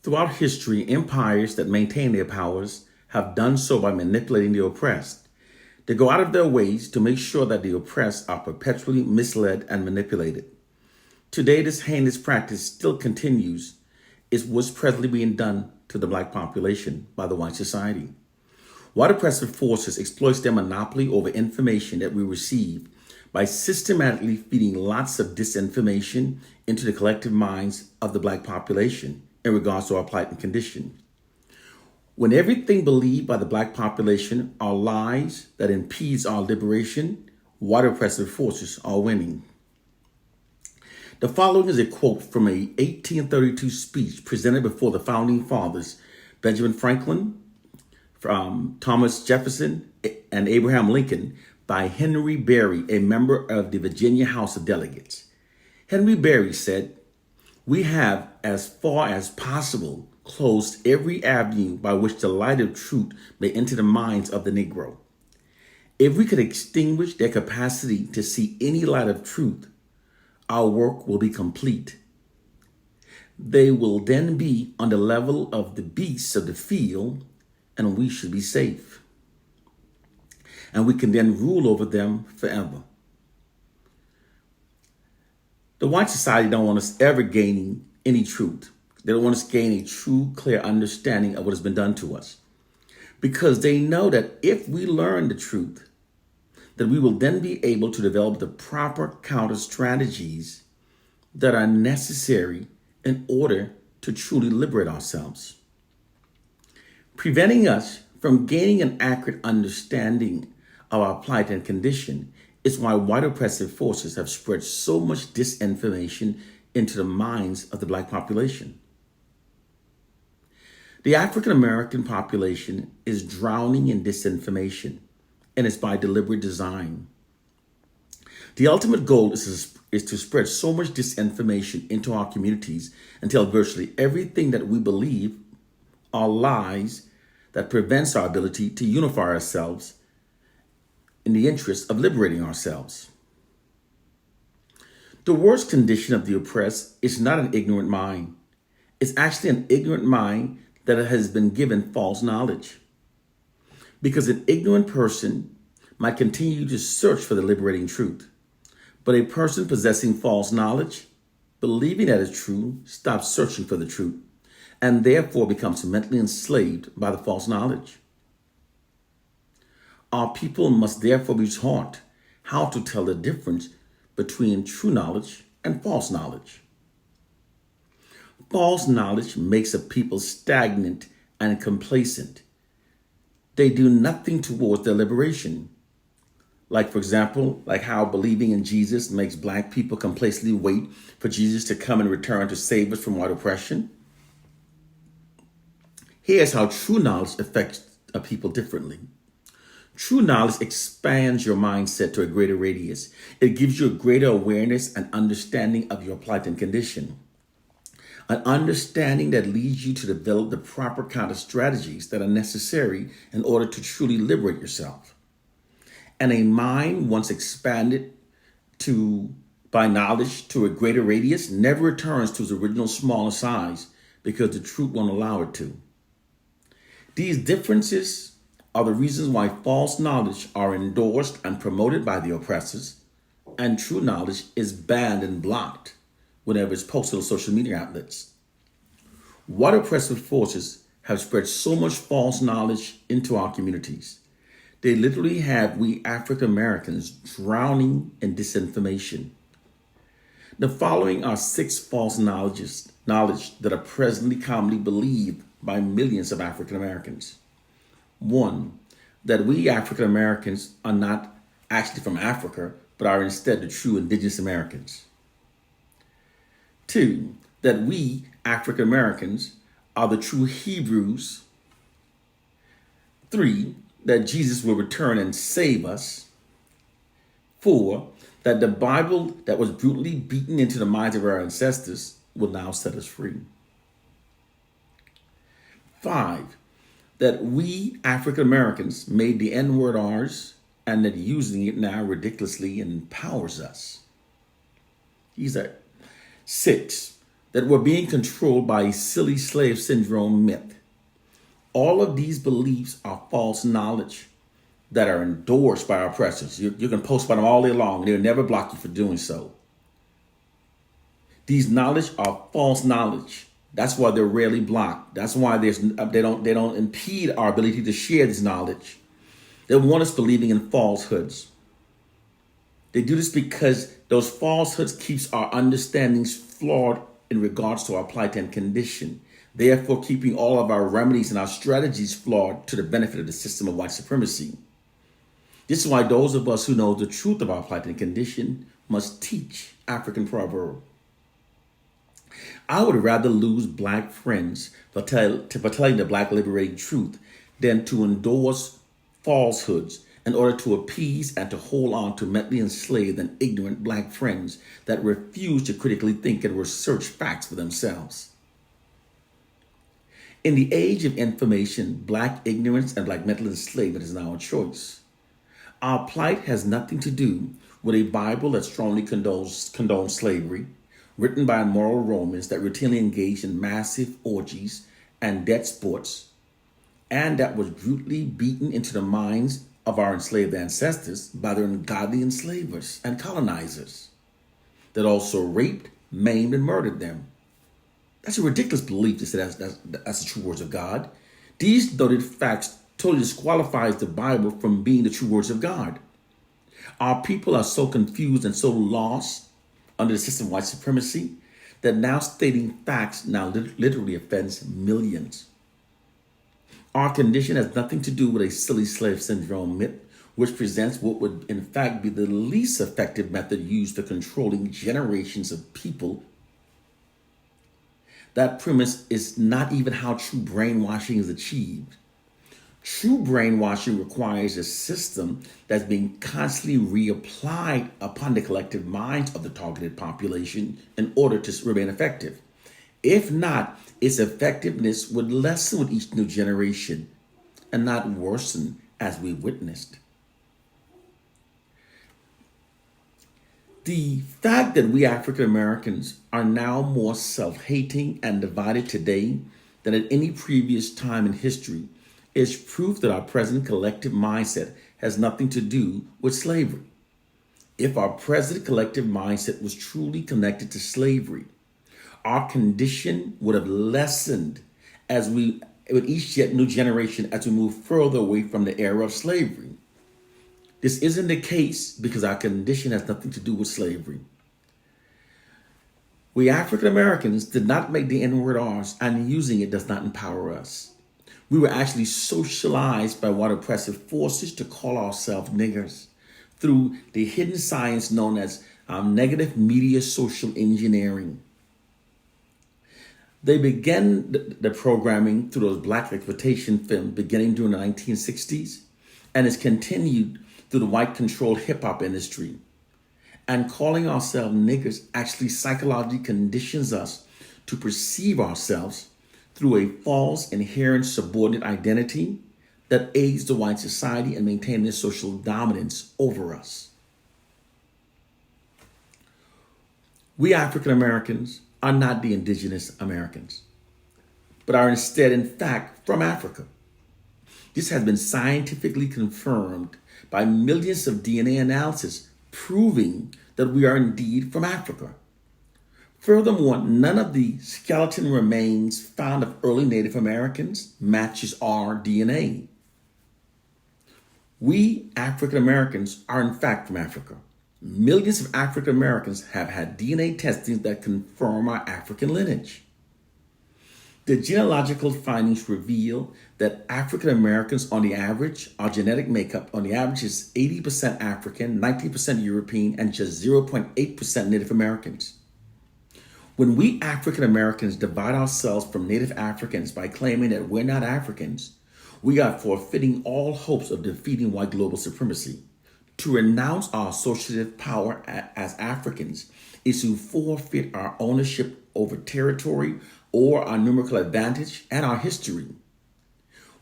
Throughout history, empires that maintain their powers have done so by manipulating the oppressed. They go out of their ways to make sure that the oppressed are perpetually misled and manipulated. Today, this heinous practice still continues. It's what's presently being done to the black population by the white society. White oppressive forces exploit their monopoly over information that we receive by systematically feeding lots of disinformation into the collective minds of the black population in regards to our plight and condition. When everything believed by the black population are lies that impedes our liberation, white oppressive forces are winning. The following is a quote from a 1832 speech presented before the founding fathers, Benjamin Franklin, Thomas Jefferson, and Abraham Lincoln, by Henry Berry, a member of the Virginia House of Delegates. Henry Berry said, "We have, as far as possible, closed every avenue by which the light of truth may enter the minds of the Negro. If we could extinguish their capacity to see any light of truth, our work will be complete. They will then be on the level of the beasts of the field, and we should be safe. And we can then rule over them forever." The white society don't want us ever gaining any truth. They don't want us gain a true, clear understanding of what has been done to us. Because they know that if we learn the truth, that we will then be able to develop the proper counter strategies that are necessary in order to truly liberate ourselves. Preventing us from gaining an accurate understanding of our plight and condition is why white oppressive forces have spread so much disinformation into the minds of the black population. The African American population is drowning in disinformation, and it's by deliberate design. The ultimate goal is to spread so much disinformation into our communities until virtually everything that we believe are lies that prevents our ability to unify ourselves in the interest of liberating ourselves. The worst condition of the oppressed is not an ignorant mind. It's actually an ignorant mind that has been given false knowledge. Because an ignorant person might continue to search for the liberating truth. But a person possessing false knowledge, believing that it's true, stops searching for the truth, and therefore becomes mentally enslaved by the false knowledge. Our people must therefore be taught how to tell the difference between true knowledge and false knowledge. False knowledge makes a people stagnant and complacent. They do nothing towards their liberation. Like, for example, like how believing in Jesus makes black people complacently wait for Jesus to come and return to save us from white oppression. Here's how true knowledge affects a people differently. True knowledge expands your mindset to a greater radius. It gives you a greater awareness and understanding of your plight and condition. An understanding that leads you to develop the proper counter strategies that are necessary in order to truly liberate yourself. And a mind once expanded by knowledge to a greater radius never returns to its original smaller size because the truth won't allow it to. These differences are the reasons why false knowledge are endorsed and promoted by the oppressors, and true knowledge is banned and blocked whenever it's posted on social media outlets. White oppressive forces have spread so much false knowledge into our communities. They literally have we African Americans drowning in disinformation. The following are 6 false knowledge that are presently commonly believed by millions of African Americans. 1, that we African Americans are not actually from Africa, but are instead the true indigenous Americans. 2, that we African Americans are the true Hebrews. 3, that Jesus will return and save us. 4, that the Bible that was brutally beaten into the minds of our ancestors will now set us free. 5, that we African Americans made the N-word ours and that using it now ridiculously empowers us. These are 6, that we're being controlled by a silly slave syndrome myth. All of these beliefs are false knowledge that are endorsed by our oppressors. You can post about them all day long. They'll never block you for doing so. These knowledge are false knowledge. That's why they're rarely blocked. That's why they don't impede our ability to share this knowledge. They want us believing in falsehoods. They do this because those falsehoods keeps our understandings flawed in regards to our plight and condition, therefore keeping all of our remedies and our strategies flawed to the benefit of the system of white supremacy. This is why those of us who know the truth of our plight and condition must teach African proverb. I would rather lose black friends for telling the black liberating truth than to endorse falsehoods in order to appease and to hold on to mentally enslaved and ignorant black friends that refuse to critically think and research facts for themselves. In the age of information, black ignorance and black mental enslavement is now a choice. Our plight has nothing to do with a Bible that strongly condones slavery, written by immoral Romans that routinely engaged in massive orgies and debt sports, and that was brutally beaten into the minds of our enslaved ancestors by their ungodly enslavers and colonizers that also raped, maimed, and murdered them. That's a ridiculous belief to say that's the true words of God. These noted facts totally disqualifies the Bible from being the true words of God. Our people are so confused and so lost under the system of white supremacy that now stating facts now literally offends millions. Our condition has nothing to do with a silly slave syndrome myth, which presents what would in fact be the least effective method used for controlling generations of people. That premise is not even how true brainwashing is achieved. True brainwashing requires a system that's being constantly reapplied upon the collective minds of the targeted population in order to remain effective. If not, its effectiveness would lessen with each new generation and not worsen as we witnessed. The fact that we African Americans are now more self-hating and divided today than at any previous time in history is proof that our present collective mindset has nothing to do with slavery. If our present collective mindset was truly connected to slavery, our condition would have lessened with each new generation as we move further away from the era of slavery. This isn't the case because our condition has nothing to do with slavery. We African Americans did not make the N-word ours, and using it does not empower us. We were actually socialized by white oppressive forces to call ourselves niggers through the hidden science known as negative media social engineering. They began the programming through those black exploitation films beginning during the 1960s, and it's continued through the white-controlled hip-hop industry. And calling ourselves niggers actually psychologically conditions us to perceive ourselves through a false, inherent subordinate identity that aids the white society in maintaining its social dominance over us. We African Americans are not the indigenous Americans, but are instead, in fact, from Africa. This has been scientifically confirmed by millions of DNA analysis proving that we are indeed from Africa. Furthermore, none of the skeleton remains found of early Native Americans matches our DNA. We African Americans are in fact from Africa. Millions of African Americans have had DNA testing that confirm our African lineage. The genealogical findings reveal that African Americans on the average, our genetic makeup on the average is 80% African, 19% European, and just 0.8% Native Americans. When we African Americans divide ourselves from Native Africans by claiming that we're not Africans, we are forfeiting all hopes of defeating white global supremacy. To renounce our associative power as Africans is to forfeit our ownership over territory or our numerical advantage and our history.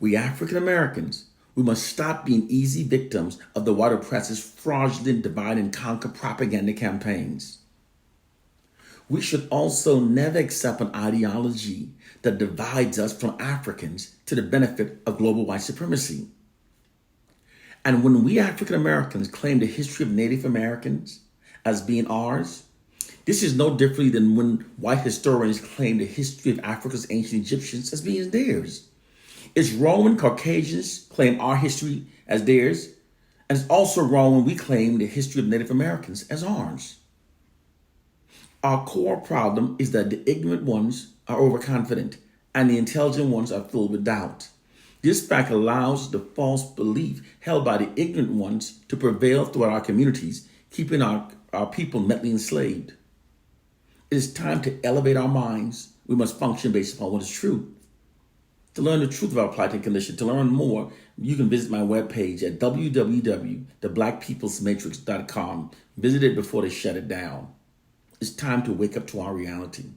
We African Americans, we must stop being easy victims of the white oppressor's fraudulent divide and conquer propaganda campaigns. We should also never accept an ideology that divides us from Africans to the benefit of global white supremacy. And when we African Americans claim the history of Native Americans as being ours, this is no different than when white historians claim the history of Africa's ancient Egyptians as being theirs. It's wrong when Caucasians claim our history as theirs, and it's also wrong when we claim the history of Native Americans as ours. Our core problem is that the ignorant ones are overconfident and the intelligent ones are filled with doubt. This fact allows the false belief held by the ignorant ones to prevail throughout our communities, keeping our people mentally enslaved. It is time to elevate our minds. We must function based upon what is true. To learn the truth about plight condition, to learn more, you can visit my webpage at www.theblackpeoplesmatrix.com. Visit it before they shut it down. It's time to wake up to our reality.